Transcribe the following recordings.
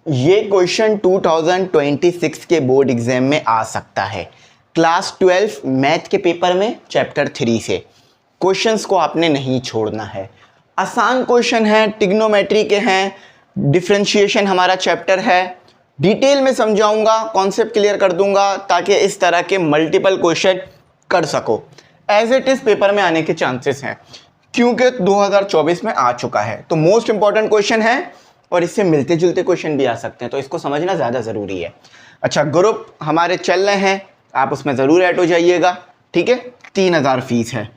ये क्वेश्चन 2026 के board exam में आ सकता है। क्लास 12 मैथ के पेपर में चैप्टर 3 से क्वेश्चंस को आपने नहीं छोड़ना है। आसान क्वेश्चन है, ट्रिग्नोमेट्री के हैं, डिफरेंशिएशन हमारा चैप्टर है। डिटेल में समझाऊंगा, कॉन्सेप्ट क्लियर कर दूंगा ताकि इस तरह के मल्टीपल क्वेश्चन कर सको। एज इट इज पेपर में आने के चांसेस हैं क्योंकि 2024 में आ चुका है। तो मोस्ट इंपॉर्टेंट क्वेश्चन है और इससे मिलते जुलते क्वेश्चन भी आ सकते हैं, तो इसको समझना ज़्यादा ज़रूरी है। अच्छा, ग्रुप हमारे चल रहे हैं, आप उसमें ज़रूर ऐड हो जाइएगा, ठीक है। 3000 फीस है।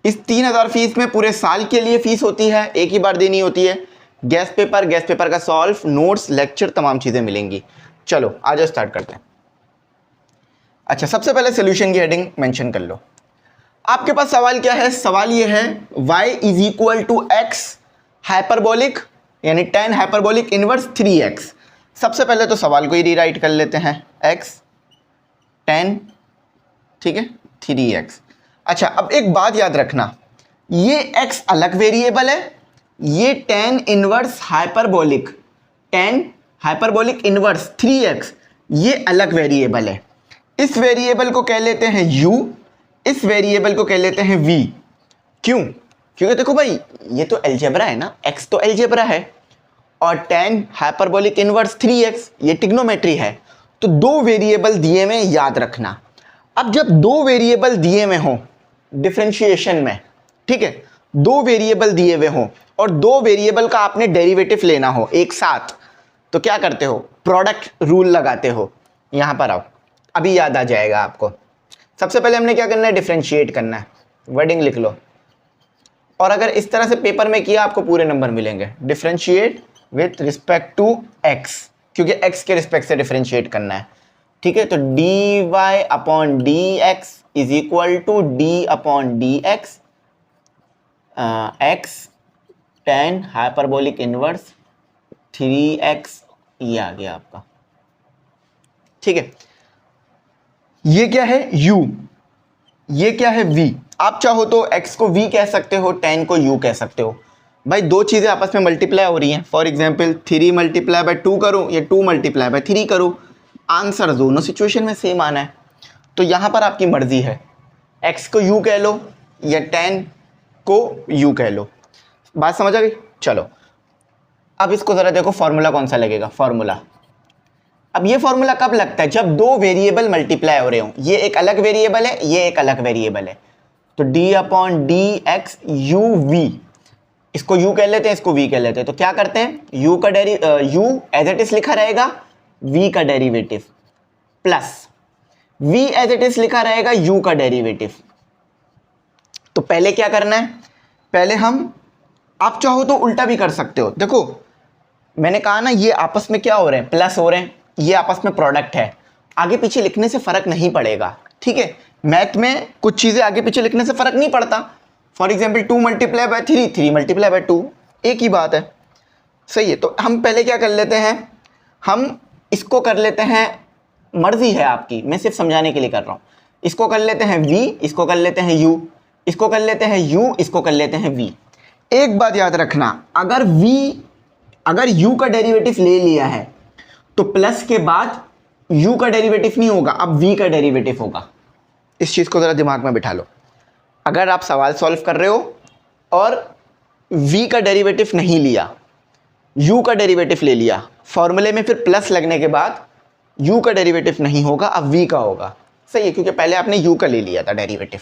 इस 3000 फीस में पूरे साल के लिए फीस होती है, एक ही बार देनी होती है। गैस पेपर का सॉल्व, नोट्स, लेक्चर, तमाम चीज़ें मिलेंगी। चलो आ जाओ, स्टार्ट करते हैं। अच्छा, सबसे पहले सोल्यूशन की हेडिंग मेंशन कर लो। आपके पास सवाल क्या है? सवाल ये है y is equal to x hyperbolic यानी tan हाइपरबोलिक इनवर्स 3x। सबसे पहले तो सवाल को ही रीराइट कर लेते हैं, x tan, ठीक है, 3x। अच्छा, अब एक बात याद रखना, ये x अलग वेरिएबल है, ये tan inverse hyperbolic, tan hyperbolic inverse 3x ये अलग वेरिएबल है। इस वेरिएबल को कह लेते हैं u, इस वेरिएबल को कह लेते हैं v। क्यों? क्योंकि देखो भाई, ये तो अलजेब्रा है ना, x तो अलजेब्रा है और tan हाइपरबोलिक इनवर्स 3x ये ट्रिग्नोमेट्री है। तो दो वेरिएबल दिए में याद रखना। अब जब दो वेरिएबल दिए में हो डिफरेंशिएशन में, ठीक है, दो वेरिएबल दिए हुए हो और दो वेरिएबल का आपने डेरिवेटिव लेना हो एक साथ, तो क्या करते हो? प्रोडक्ट रूल लगाते हो। यहां पर आओ, अभी याद आ जाएगा आपको। सबसे पहले हमने क्या करना है? डिफरेंशिएट करना है। वर्डिंग लिख लो, और अगर इस तरह से पेपर में किया आपको पूरे नंबर मिलेंगे। Differentiate with respect to x, क्योंकि x के रिस्पेक्ट से डिफरेंशिएट करना है, ठीक है। तो dy upon dx is equal to d upon dx x tan hyperbolic inverse 3x, ये आ गया आपका, ठीक है। ये क्या है? u, ये क्या है? v। आप चाहो तो x को v कह सकते हो, tan को u कह सकते हो। भाई दो चीज़ें आपस में मल्टीप्लाई हो रही हैं। फॉर एग्जांपल 3 मल्टीप्लाई बाय 2 करूँ या 2 मल्टीप्लाई बाय 3 करूँ, आंसर दोनों सिचुएशन में सेम आना है। तो यहाँ पर आपकी मर्जी है, x को u कह लो या tan को u कह लो। बात समझ आ गई? चलो अब इसको ज़रा देखो, फॉर्मूला कौन सा लगेगा? फॉर्मूला, अब ये फॉर्मूला कब लगता है? जब दो वेरिएबल मल्टीप्लाई हो रहे हो। ये एक अलग वेरिएबल है, ये एक अलग वेरिएबल है। तो d upon D X U V, इसको u कह लेते हैं, इसको v कह लेते हैं। तो क्या करते हैं? u का u एज इट इज लिखा रहेगा, v का derivative plus v as it is लिखा रहेगा, u का डेरिवेटिव। तो पहले क्या करना है? पहले हम, आप चाहो तो उल्टा भी कर सकते हो। देखो मैंने कहा ना, ये आपस में क्या हो रहे हैं? प्लस हो रहे हैं। ये आपस में प्रोडक्ट है, आगे पीछे लिखने से फर्क नहीं पड़ेगा, ठीक है। मैथ में कुछ चीजें आगे पीछे लिखने से फर्क नहीं पड़ता। For example 2 multiply by 3, 3 multiply by 2, एक ही बात है, सही है। तो हम पहले क्या कर लेते हैं? हम इसको कर लेते हैं, मर्जी है आपकी, मैं सिर्फ समझाने के लिए कर रहा हूँ। इसको कर लेते हैं v, इसको कर लेते हैं u, इसको कर लेते हैं u, इसको कर लेते हैं v। एक बात याद रखना, अगर u का डेरिवेटिव ले लिया है तो प्लस के बाद u का डेरिवेटिव नहीं होगा, अब v का डेरिवेटिव होगा। इस चीज को जरा दिमाग में बिठा लो। अगर आप सवाल सॉल्व कर रहे हो और v का डेरिवेटिव नहीं लिया, u का डेरिवेटिव ले लिया, फॉर्मूले में फिर प्लस लगने के बाद u का डेरिवेटिव नहीं होगा, अब v का होगा, सही है, क्योंकि पहले आपने u का ले लिया था डेरिवेटिव।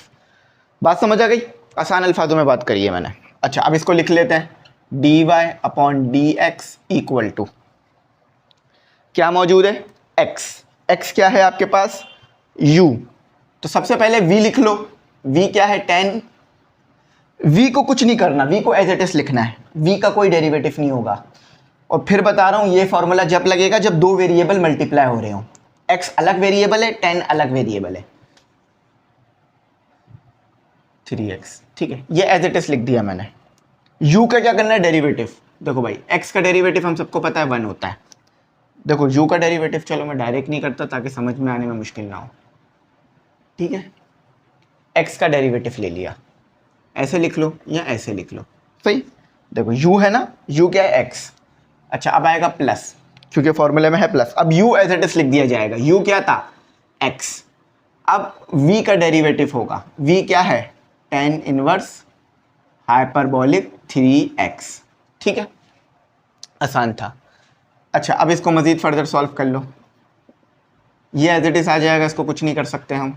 बात समझ आ गई? आसान अल्फाजों में बात करी है मैंने। अच्छा, अब इसको लिख लेते हैं, dy upon D X equal to क्या मौजूद है? x क्या है आपके पास? u। तो सबसे पहले v लिख लो। v क्या है? tan। v को कुछ नहीं करना, v को एज इट इज लिखना है, v का कोई डेरिवेटिव नहीं होगा। और फिर बता रहा हूं, ये फॉर्मूला जब लगेगा जब दो वेरिएबल मल्टीप्लाई हो रहे हो। x अलग वेरिएबल है, tan अलग वेरिएबल है, 3x, ठीक है। ये एज इट इज लिख दिया मैंने। u का क्या करना है? डेरिवेटिव। देखो भाई, x का डेरिवेटिव हम सबको पता है 1 होता है। देखो u का डेरिवेटिव, चलो मैं डायरेक्ट नहीं करता ताकि समझ में आने में मुश्किल ना हो, ठीक है। x का डेरिवेटिव ले लिया, ऐसे लिख लो या ऐसे लिख लो, सही। देखो u है ना, u क्या है? x। अच्छा, अब आएगा प्लस, क्योंकि फॉर्मूले में है प्लस। अब u एज इट इज लिख दिया जाएगा। u क्या था, x। अब v का डेरिवेटिव होगा, v क्या है, tan इनवर्स हाइपरबोलिक 3x। ठीक है, आसान था। अच्छा, अब इसको मजीद फर्दर सॉल्व कर लो। ये एज इट इज आ जाएगा, इसको कुछ नहीं कर सकते हम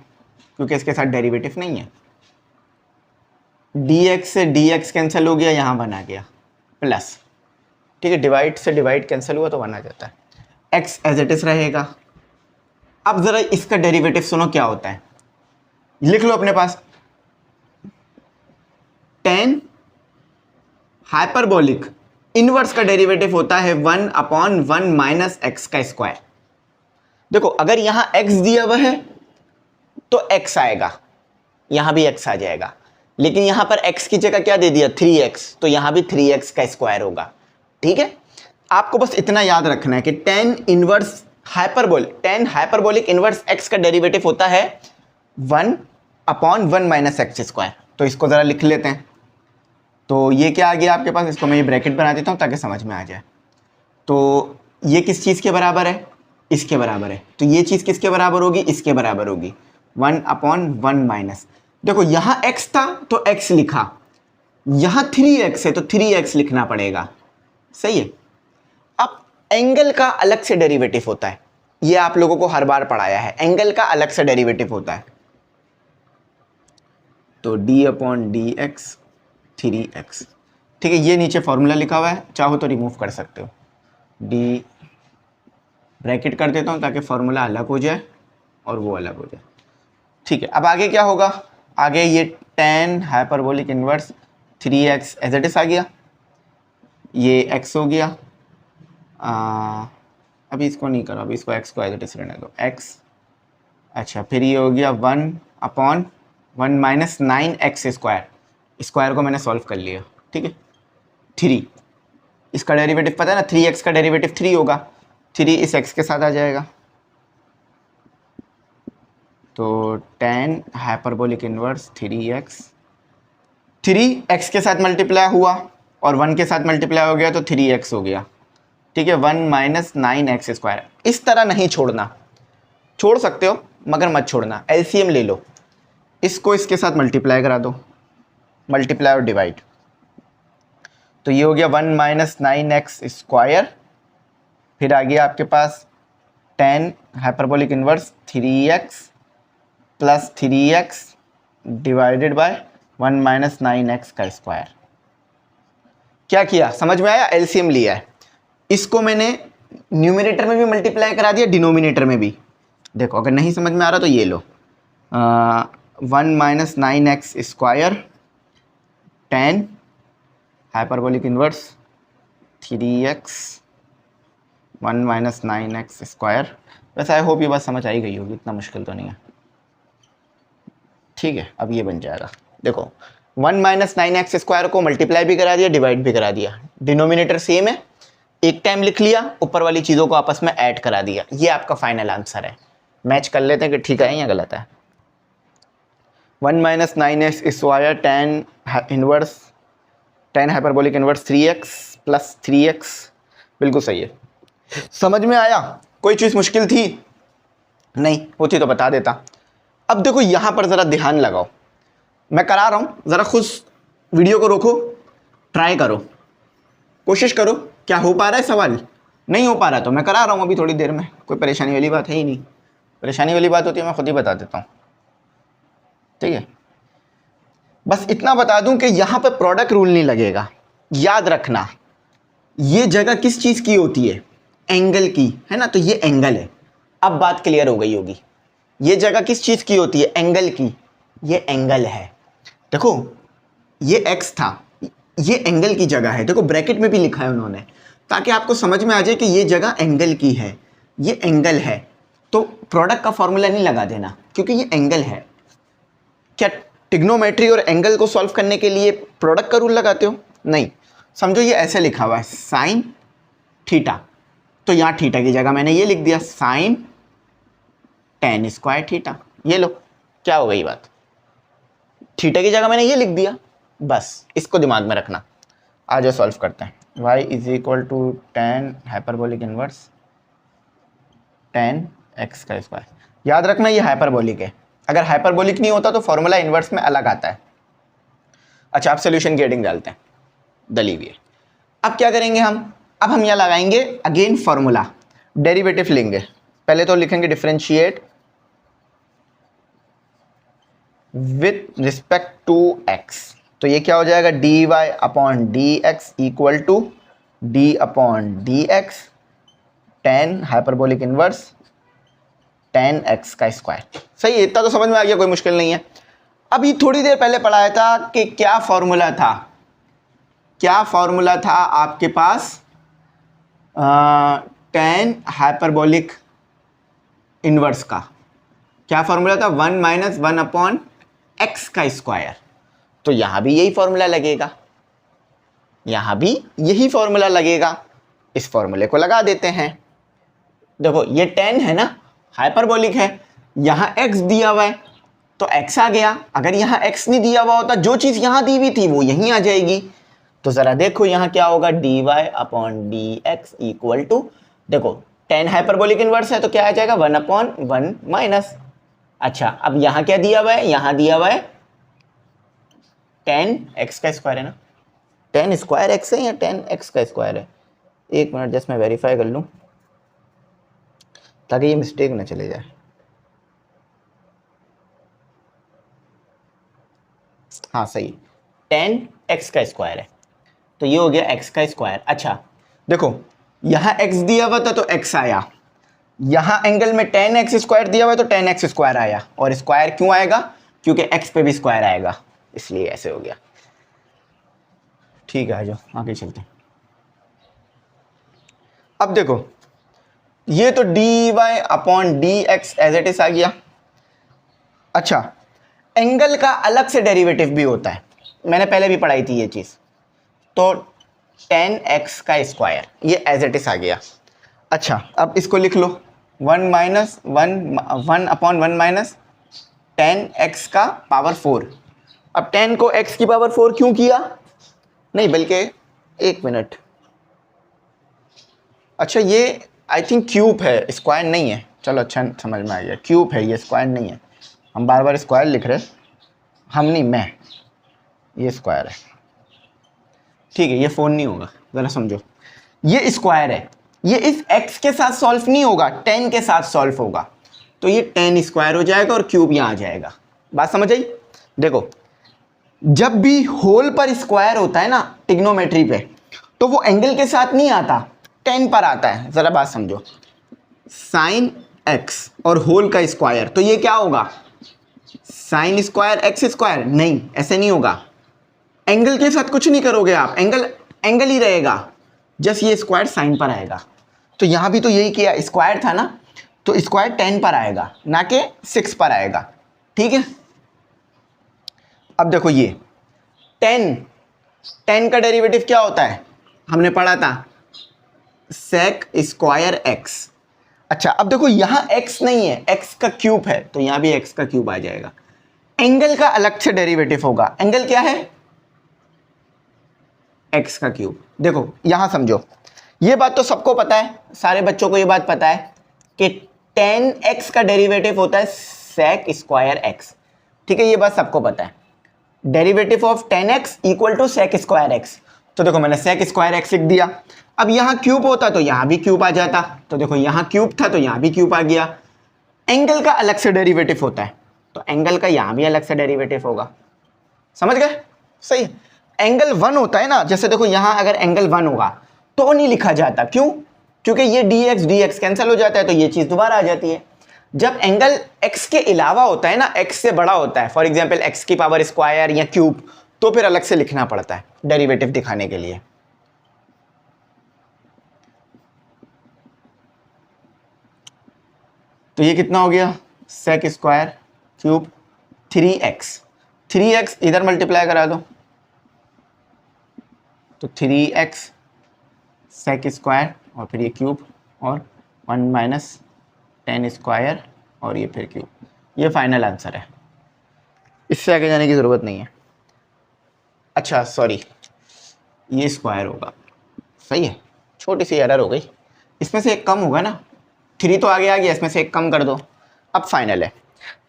क्योंकि इसके साथ डेरिवेटिव नहीं है। dx से dx कैंसिल हो गया, यहाँ 1 आ गया प्लस। ठीक है, डिवाइड से डिवाइड कैंसिल हुआ तो 1 आ जाता है। x एज इट इज रहेगा। अब जरा इसका डेरिवेटिव सुनो क्या होता है, लिख लो अपने पास। tan हाइपरबोलिक इनवर्स का डेरिवेटिव होता है 1/1 माइनस एक्स का स्क्वायर। देखो अगर यहां x दिया हुआ है तो x आएगा, यहां भी x आ जाएगा, लेकिन यहां पर x की जगह क्या दे दिया, 3x, तो यहां भी 3x का स्क्वायर होगा। ठीक है, आपको बस इतना याद रखना है कि tan हाइपरबोलिक इनवर्स x का डेरिवेटिव होता है 1/1 माइनस एक्स स्क्वायर। तो इसको जरा लिख लेते हैं। तो ये क्या आ गया आपके पास, इसको मैं ये ब्रैकेट बना देता हूँ ताकि समझ में आ जाए। तो ये किस चीज़ के बराबर है, इसके बराबर है। तो ये चीज़ किसके बराबर होगी, इसके बराबर होगी 1/1 माइनस। देखो यहाँ x था तो x लिखा, यहाँ 3x है तो 3x लिखना पड़ेगा। सही है। अब एंगल का अलग से डेरिवेटिव होता है, ये आप लोगों को हर बार पढ़ाया है, एंगल का अलग से डेरिवेटिव होता है। तो d/dx 3x। ठीक है, ये नीचे फॉर्मूला लिखा हुआ है, चाहो तो रिमूव कर सकते हो। d ब्रैकेट कर देता हूँ ताकि फॉर्मूला अलग हो जाए और वो अलग हो जाए। ठीक है, अब आगे क्या होगा, आगे ये tan hyperbolic inverse 3x as it is आ गया, ये x हो गया। अभी इसको नहीं करो, अभी इसको x को एज इट इज रहने दो, x। अच्छा, फिर ये हो गया 1/1 माइनस 9x स्क्वायर, स्क्वायर को मैंने सॉल्व कर लिया। ठीक है, 3, इसका डेरिवेटिव पता है ना, 3x का डेरिवेटिव 3 होगा, 3 इस x के साथ आ जाएगा। तो tan hyperbolic inverse 3x, 3x के साथ मल्टीप्लाई हुआ और 1 के साथ मल्टीप्लाई हो गया तो 3x हो गया। ठीक है, 1 माइनस 9x स्क्वायर। इस तरह नहीं छोड़ना, छोड़ सकते हो मगर मत छोड़ना, एलसीएम ले लो, इसको इसके साथ मल्टीप्लाई करा दो, मल्टीप्लाई और डिवाइड। तो ये हो गया 1 माइनस 9x स्क्वायर, फिर आ गया आपके पास tan hyperbolic inverse 3x plus 3x divided by 1 minus 9x का स्क्वायर। क्या किया, समझ में आया, एलसीएम लिया है। इसको मैंने न्यूमरेटर में भी मल्टीप्लाई करा दिया, डिनोमिनेटर में भी। देखो अगर नहीं समझ में आ रहा तो ये लो, 1 minus 9x square tan hyperbolic inverse 3x 1 minus 9x square. वैसे आई होप ये बात समझ आई गई होगी, इतना मुश्किल तो नहीं है। ठीक है, अब ये बन जाएगा। देखो 1 माइनस 9x स्क्वायर को मल्टीप्लाई भी करा दिया, डिवाइड भी करा दिया, डिनोमिनेटर सेम है, एक टाइम लिख लिया, ऊपर वाली चीज़ों को आपस में ऐड करा दिया। ये आपका फाइनल आंसर है। मैच कर लेते हैं कि ठीक है या गलत है। 1 minus 9x square tan hyperbolic inverse 3x plus 3x, बिल्कुल सही है। समझ में आया, कोई चीज़ मुश्किल थी, नहीं होती तो बता देता। अब देखो यहाँ पर ज़रा ध्यान लगाओ, मैं करा रहा हूँ, ज़रा खुद वीडियो को रोको, ट्राई करो, कोशिश करो। क्या हो पा रहा है सवाल, नहीं हो पा रहा तो मैं करा रहा हूँ अभी थोड़ी देर में, कोई परेशानी वाली बात है ही नहीं। परेशानी वाली बात होती है मैं खुद ही बता देता हूँ। ठीक है, बस इतना बता दूं कि यहाँ पे प्रोडक्ट रूल नहीं लगेगा। याद रखना ये जगह किस चीज़ की होती है, एंगल की, है ना। तो ये एंगल है, अब बात क्लियर हो गई होगी। ये जगह किस चीज़ की होती है, एंगल की, ये एंगल है। देखो ये x था, ये एंगल की जगह है। देखो ब्रैकेट में भी लिखा है उन्होंने, ताकि आपको समझ में आ जाए कि ये जगह एंगल की है, ये एंगल है। तो प्रोडक्ट का फॉर्मूला नहीं लगा देना क्योंकि ये एंगल है। क्या ट्रिग्नोमेट्री और एंगल को सॉल्व करने के लिए प्रोडक्ट का रूल लगाते हो, नहीं। समझो ये ऐसे लिखा हुआ है साइन थीटा, तो यहाँ थीटा की जगह मैंने ये लिख दिया साइन tan स्क्वायर थीटा। ये लो, क्या हो गई बात, थीटा की जगह मैंने ये लिख दिया, बस इसको दिमाग में रखना। आ जाओ सॉल्व करते हैं। y is equal to tan hyperbolic inverse tan X का स्क्वायर। याद रखना ये हाइपरबोलिक है, अगर हाइपरबोलिक नहीं होता तो फॉर्मूला इन्वर्स में अलग आता है। अच्छा, आप सोल्यूशन की हेडिंग डालते हैं, दलीविए। अब क्या करेंगे हम, अब हम यहाँ लगाएंगे अगेन फॉर्मूला, डेरिवेटिव लेंगे। पहले तो लिखेंगे differentiate with respect to X, तो ये क्या हो जाएगा, D Y upon D X equal to D upon D X tan hyperbolic inverse tan X का स्क्वायर। सही है, इतना तो समझ में आ गया, कोई मुश्किल नहीं है। अभी थोड़ी देर पहले पढ़ाया था कि क्या फॉर्मूला था, क्या फॉर्मूला था आपके पास, टेन हाइपरबोलिक इनवर्स का क्या फॉर्मूला था, 1 माइनस 1 अपॉन एक्स का स्क्वायर। तो यहां भी यही फॉर्मूला लगेगा, यहां भी यही फॉर्मूला लगेगा, इस फॉर्मूले को लगा देते हैं। देखो ये 10 है ना, हाइपरबोलिक है, यहां x दिया हुआ है तो x आ गया। अगर यहां x नहीं दिया हुआ होता, जो चीज यहां दी हुई थी वो यहीं आ जाएगी। तो जरा देखो यहां क्या होगा, D Y upon D X equal to, देखो 10 हाइपरबोलिक इनवर्स है तो क्या आ जाएगा, 1 अपॉन 1 माइनस। अच्छा, अब यहां क्या दिया हुआ है, यहां दिया हुआ है 10 एक्स का स्क्वायर है ना, 10 स्क्वायर एक्स है या 10 एक्स का स्क्वायर है, एक मिनट जस्ट मैं वेरीफाई कर लूं ताकि ये मिस्टेक ना चले जाए। हाँ सही, 10 एक्स का स्क्वायर है, तो ये हो गया एक्स का स्क्वायर। अच्छा देखो यहां एक्स दिया हुआ था तो एक्स आया, यहां एंगल में 10 एक्स स्क्वायर दिया हुआ है तो 10 एक्स स्क्वायर आया, और स्क्वायर क्यों आएगा, क्योंकि एक्स पे भी स्क्वायर आएगा, इसलिए ऐसे हो गया। ठीक है, जो आगे चलते हैं। अब देखो ये तो D Y upon D X as it is आ गया। अच्छा, एंगल का अलग से डेरिवेटिव भी होता है, मैंने पहले भी पढ़ाई थी ये चीज। तो 10 एक्स का स्क्वायर ये एज इट इज आ गया। अच्छा अब इसको लिख लो, 1 माइनस 1 अपॉन 1 माइनस 10 एक्स का पावर 4। अब 10 को x की पावर 4 क्यों किया, नहीं बल्कि एक मिनट, अच्छा ये आई थिंक क्यूब है, स्क्वायर नहीं है, चलो अच्छा समझ में आ गया, क्यूब है ये, स्क्वायर नहीं है। हम बार बार स्क्वायर लिख रहे, हम नहीं, मैं, ये स्क्वायर है। ठीक है, ये फोन नहीं होगा, ज़रा समझो, ये स्क्वायर है, ये इस x के साथ सॉल्व नहीं होगा, 10 के साथ सॉल्व होगा, तो ये 10 स्क्वायर हो जाएगा और क्यूब यहाँ आ जाएगा। बात समझ आई। देखो जब भी होल पर स्क्वायर होता है ना टिग्नोमेट्री पे, तो वो एंगल के साथ नहीं आता, 10 पर आता है। ज़रा बात समझो, साइन x और होल का स्क्वायर, तो ये क्या होगा, साइन स्क्वायर एक्स स्क्वायर, नहीं ऐसे नहीं होगा, एंगल के साथ कुछ नहीं करोगे आप, एंगल एंगल ही रहेगा, जस्ट ये स्क्वायर साइन पर आएगा। तो यहां भी तो यही किया, स्क्वायर था ना, तो स्क्वायर 10 पर आएगा ना कि 6 पर आएगा। ठीक है, अब देखो ये 10 का डेरिवेटिव क्या होता है, हमने पढ़ा था सेक स्क्वायर एक्स। अच्छा अब देखो यहां x नहीं है, x का क्यूब है, तो यहां भी x का क्यूब आ जाएगा। एंगल का अलग से डेरिवेटिव होगा, एंगल क्या है, x का क्यूब। देखो यहां समझो, ये बात तो सबको पता है, सारे बच्चों को ये बात पता है कि 10x का डेरिवेटिव होता है सेक स्क्वायर x। ठीक है, ये बात सबको पता है, derivative of 10x equal to sec square x। तो देखो मैंने सेक स्क्वायर x लिख दिया, अब यहां क्यूब होता तो यहां भी क्यूब आ जाता, तो देखो यहां क्यूब था तो यहां भी क्यूब आ गया। एंगल का अलग से डेरिवेटिव होता है, तो एंगल का यहां भी अलग से डेरिवेटिव होगा। समझ गए, सही। एंगल 1 होता है ना, जैसे देखो यहां अगर एंगल 1 होगा तो नहीं लिखा जाता, क्यों, क्योंकि ये dx कैंसिल हो जाता है, तो ये चीज दोबारा आ जाती है। जब एंगल x के अलावा होता है ना, x से बड़ा होता है, फॉर एग्जाम्पल x की पावर स्क्वायर या क्यूब, तो फिर अलग से लिखना पड़ता है डेरिवेटिव दिखाने के लिए। तो ये कितना हो गया, सेक स्क्वायर क्यूब 3x इधर मल्टीप्लाई करा दो, तो 3x सेक स्क्वायर और फिर ये क्यूब और 1 माइनस 10 स्क्वायर और ये फिर क्यूब, ये फाइनल आंसर है, इससे आगे जाने की ज़रूरत नहीं है। अच्छा सॉरी, ये स्क्वायर होगा, सही है, छोटी सी एरर हो गई, इसमें से एक कम होगा ना, 3 तो आगे आ गया, इसमें से 1 कम कर दो। अब फाइनल है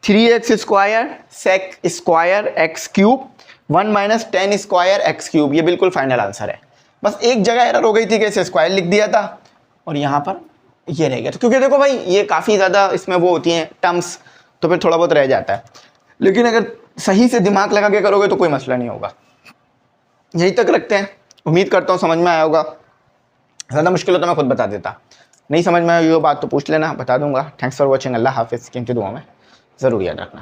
3x square sec square x cube 1 minus 10 square x cube. ये बिल्कुल फाइनल आंसर है। बस एक जगह एरर हो गई थी कि इसे स्क्वायर लिख दिया था और यहाँ पर ये रह गया था, क्योंकि देखो भाई ये काफ़ी ज़्यादा इसमें वो होती हैं टर्म्स, तो फिर थोड़ा बहुत रह जाता है। लेकिन अगर सही से दिमाग लगा के करोगे तो कोई मसला नहीं होगा। यही तक रखते हैं, उम्मीद करता हूँ समझ में आया होगा। ज़्यादा मुश्किल हो तो मैं खुद बता देता, नहीं समझ में आया ये बात तो पूछ लेना, बता दूंगा। Thanks for watching. अल्लाह हाफिज़। कीमती दुआ में ज़रूर याद रखना।